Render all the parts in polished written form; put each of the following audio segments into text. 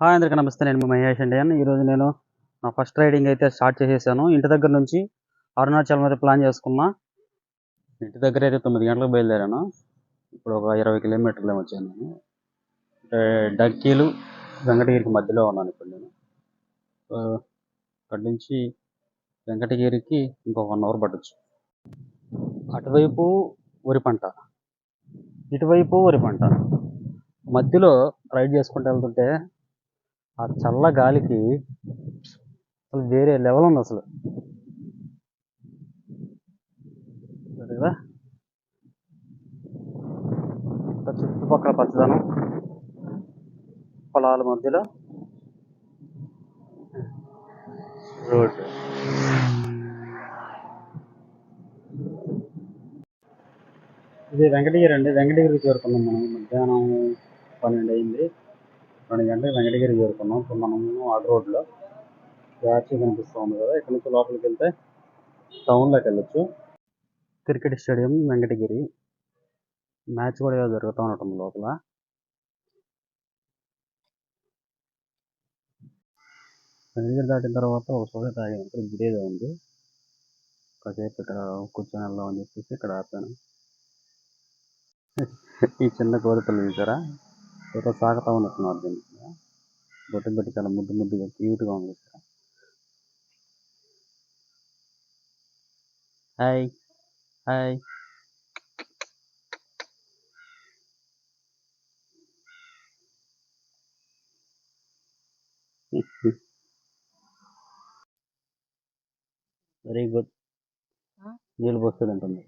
Hi అందరికీ నమస్తే. నేను మీ మహేష్ అండి. ఈరోజు నేను నా ఫస్ట్ రైడింగ్ అయితే స్టార్ట్ చేసేసాను. ఇంటి దగ్గర నుంచి అరుణాచలం అయితే ప్లాన్ చేసుకున్నా. ఇంటి దగ్గర అయితే 9 గంటలకు బయలుదేరాను. ఇప్పుడు ఒక 20 కిలోమీటర్లు వచ్చాను నేను. డక్కీలు వెంకటగిరికి మధ్యలో ఉన్నాను ఇప్పుడు నేను. అక్కడి నుంచి వెంకటగిరికి ఇంకొక 1 అవర్ పట్టచ్చు. అటువైపు వరి పంట, ఇటువైపు వరి పంట, మధ్యలో రైడ్ చేసుకుంటూ వెళ్తుంటే ఆ చల్ల గాలికి అసలు వేరే లెవెల్ ఉంది అసలు కదా. చుట్టుపక్కల పచ్చదనం, పొలాల మధ్యలో రోడ్డు. ఇది వెంకటగిరి అండి. వెంకటగిరికి చేరుకున్నాం మనం. మధ్యాహ్నం 12 అయింది. 2 గంటలకు వెంకటగిరి చేరుకున్నాం. ఇప్పుడు మనము ఆ రోడ్లో బ్యాచ్ కనిపిస్తూ ఉంది కదా, ఇక్కడ నుంచి లోపలికి వెళ్తే టౌన్లోకి వెళ్ళొచ్చు. Cricket stadium Venkatagiri. మ్యాచ్ కూడా జరుగుతూ ఉంటుంది లోపల. వెంకటగిరి దాటిన తర్వాత ఒక చోట తాగినంత గుడి ఏదో ఉంది. కాసేపు ఇక్కడ కూర్చొని వెళ్దాం అని చెప్పేసి ఇక్కడ ఆపాను. ఈ చిన్న కోరికలు చూసారా, ఎవరో సాగుతా ఉన్నట్టున్నారు. దీనికి బొట్టు పెట్టి చాలా ముద్దు ముద్దుగా క్యూట్గా ఉంది. Hi hi. Very good. నీళ్ళు పోస్తుంది ఉంటుంది.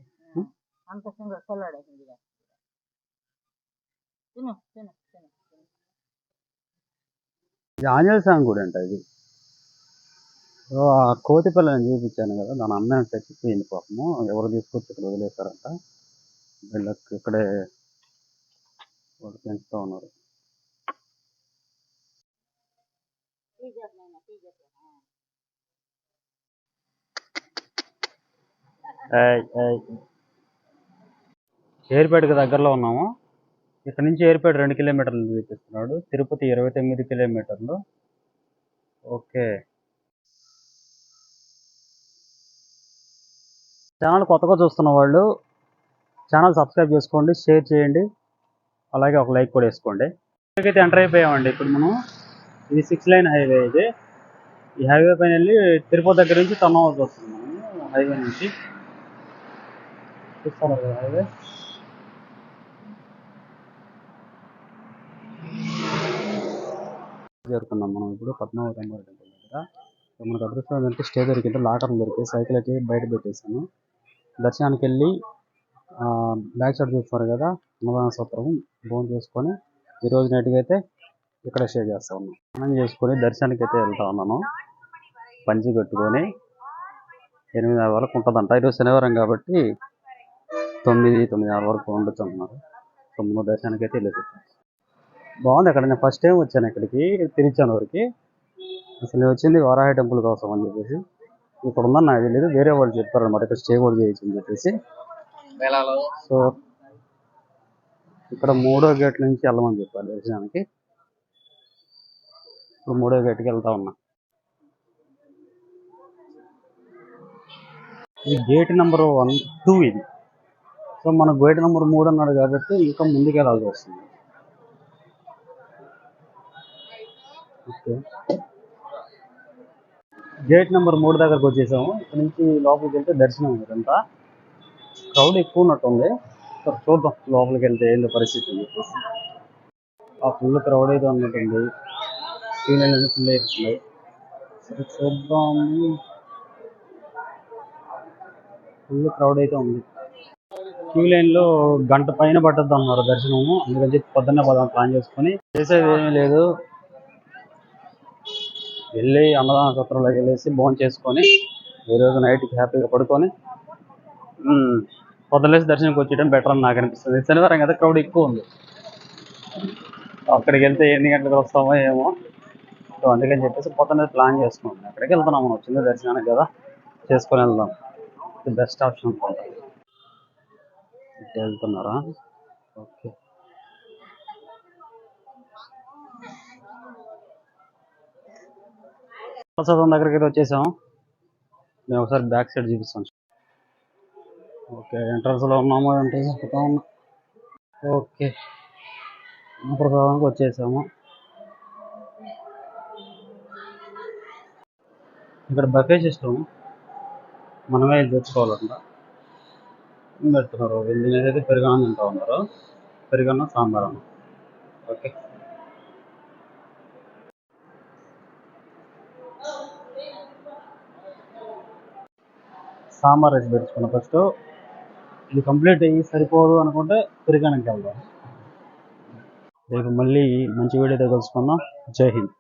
ఇది ఆంజనేయ స్వామి గుడి అంట. ఇది ఆ కోతి పిల్లని చూపించాను కదా, దాని అమ్మాయి చచ్చిపోయింది పాపము. ఎవరు తీసుకొచ్చి ఇక్కడ వదిలేస్తారంట. వీళ్ళకి ఇక్కడే వాళ్ళు పెంచుతూ ఉన్నారు. ఏర్పేటకి దగ్గరలో ఉన్నాము. ఇక్కడ నుంచి ఏర్పేట 2 కిలోమీటర్లు చూపిస్తున్నాడు. తిరుపతి 29 కిలోమీటర్లు. ఓకే. ఛానల్ కొత్తగా చూస్తున్న వాళ్ళు ఛానల్ సబ్స్క్రైబ్ చేసుకోండి, షేర్ చేయండి, అలాగే ఒక లైక్ కూడా వేసుకోండి. అయితే ఎంటర్ అయిపోయామండి. ఇప్పుడు మనం ఇది 6 లైన్ హైవే. ఇది ఈ హైవే పైన వెళ్ళి తిరుపతి దగ్గర నుంచి టర్న్ అవ్వాల్సి వస్తుంది. మనం హైవే నుంచి చూస్తాను కదా హైవే. చేరుకున్నాం మనం ఇప్పుడు పద్మావతి అమ్మవారి టెంపుల్ దగ్గర. మనకు అదృష్టం ఏంటంటే స్టే దొరికింది, లాకర్లు దొరికింది. సైకిల్ అయితే బయట పెట్టేశాను. దర్శనానికి వెళ్ళి బ్యాక్ సైడ్ చూస్తారు కదా అన్నదాన సత్రం, భోజనం చేసుకొని ఈరోజు నైట్కి అయితే ఇక్కడ స్టే చేస్తా ఉన్నాం. స్నానం చేసుకొని దర్శనానికి అయితే వెళ్తా ఉన్నాను. పంచి కట్టుకొని 8:30 వరకు ఉంటుందంట. ఈరోజు శనివారం కాబట్టి 9-9:30 వరకు ఉండొచ్చు అంటున్నారు. సో ముందు దర్శనానికి అయితే వెళ్ళేసి బాగుంది. అక్కడ నేను ఫస్ట్ టైం వచ్చాను ఇక్కడికి, తిరుచానూరుకి. అసలు నేను వచ్చింది వారాహి టెంపుల్ కోసం అని చెప్పేసి. ఇక్కడ ఉందని నాకు తెలియదు, వేరే వాళ్ళు చెప్పారు అనమాట ఇక్కడ స్టే కూడా చేయొచ్చు అని చెప్పేసి. సో ఇక్కడ 3వ గేట్ నుంచి వెళ్ళమని చెప్పారు దర్శనానికి. ఇప్పుడు 3వ గేట్కి వెళ్తా ఉన్నా. ఇది గేట్ నెంబర్ 2 ఇది. సో మన గేట్ నెంబర్ 3 అన్నాడు కాబట్టి ఇంకా ముందుకు వెళ్ళాల్సి వస్తుంది. ఓకే, గేట్ నెంబర్ 3 దగ్గరకు వచ్చేసాము. ఇక్కడ నుంచి లోపలికి వెళ్తే దర్శనం ఇదంతా. క్రౌడ్ ఎక్కువ ఉన్నట్టుంది. చూద్దాం లోపలికి వెళ్తే ఏందో పరిస్థితి అని చెప్పేసి. ఆ ఫుల్ క్రౌడ్ అయితే ఉన్నట్టుంది. క్యూ లైన్లు ఫుల్ అయిపోతున్నాయి. సరే చూద్దాం. ఫుల్ క్రౌడ్ అయితే ఉంది. క్యూ లైన్లో గంట పైన పట్టద్దు అన్నారు దర్శనము. అందుకని చెప్పి పొద్దున్నే పదాం ప్లాన్ చేసుకొని. చేసేది ఏమీ లేదు, వెళ్ళి అన్నదాన సత్రంలోకి వెళ్ళేసి భోజనం చేసుకొని ఈరోజు నైట్కి హ్యాపీగా పడుకొని పొద్దులేసి దర్శనంకి వచ్చేయడం బెటర్ అని నాకు అనిపిస్తుంది. శనివారం కదా, క్రౌడ్ ఎక్కువ ఉంది. అక్కడికి వెళ్తే ఎన్ని గంటలకు వస్తామో ఏమో. సో అందుకని చెప్పేసి పొద్దున్నే ప్లాన్ చేసుకున్నాం. అక్కడికి వెళ్తున్నాం మనం, వచ్చింది దర్శనానికి కదా, చేసుకొని వెళ్దాం. బెస్ట్ ఆప్షన్ అనుకుంటా. వెళ్తున్నారా? ఓకే. ప్రసాదం దగ్గరికి అయితే వచ్చేసాము. నేను ఒకసారి బ్యాక్ సైడ్ చూపిస్తాను. ఓకే, ఎంట్రన్స్లో ఉన్నాము. ఎంట్రన్స్ ఎక్కుతా ఉన్నాం. ఓకే, ప్రసాదానికి వచ్చేసాము. ఇక్కడ బఫే సిస్టమ్, మనమే తెచ్చుకోవాలంట. పెడుతున్నారు వీళ్ళు తినేదైతే పెరుగన్నం తింటా ఉన్నారు. పెరుగన్నం సాంబార్ అన్నం. ఓకే, సాంబార్ రైస్ పెట్టుకున్నాం ఫస్ట్. ఇది కంప్లీట్ అయ్యి సరిపోదు అనుకుంటే పెరుగన్నంకి వెళ్దాం. రేపు మళ్ళీ మంచి వీడియోతో కలుసుకుందాం. జై హింద్.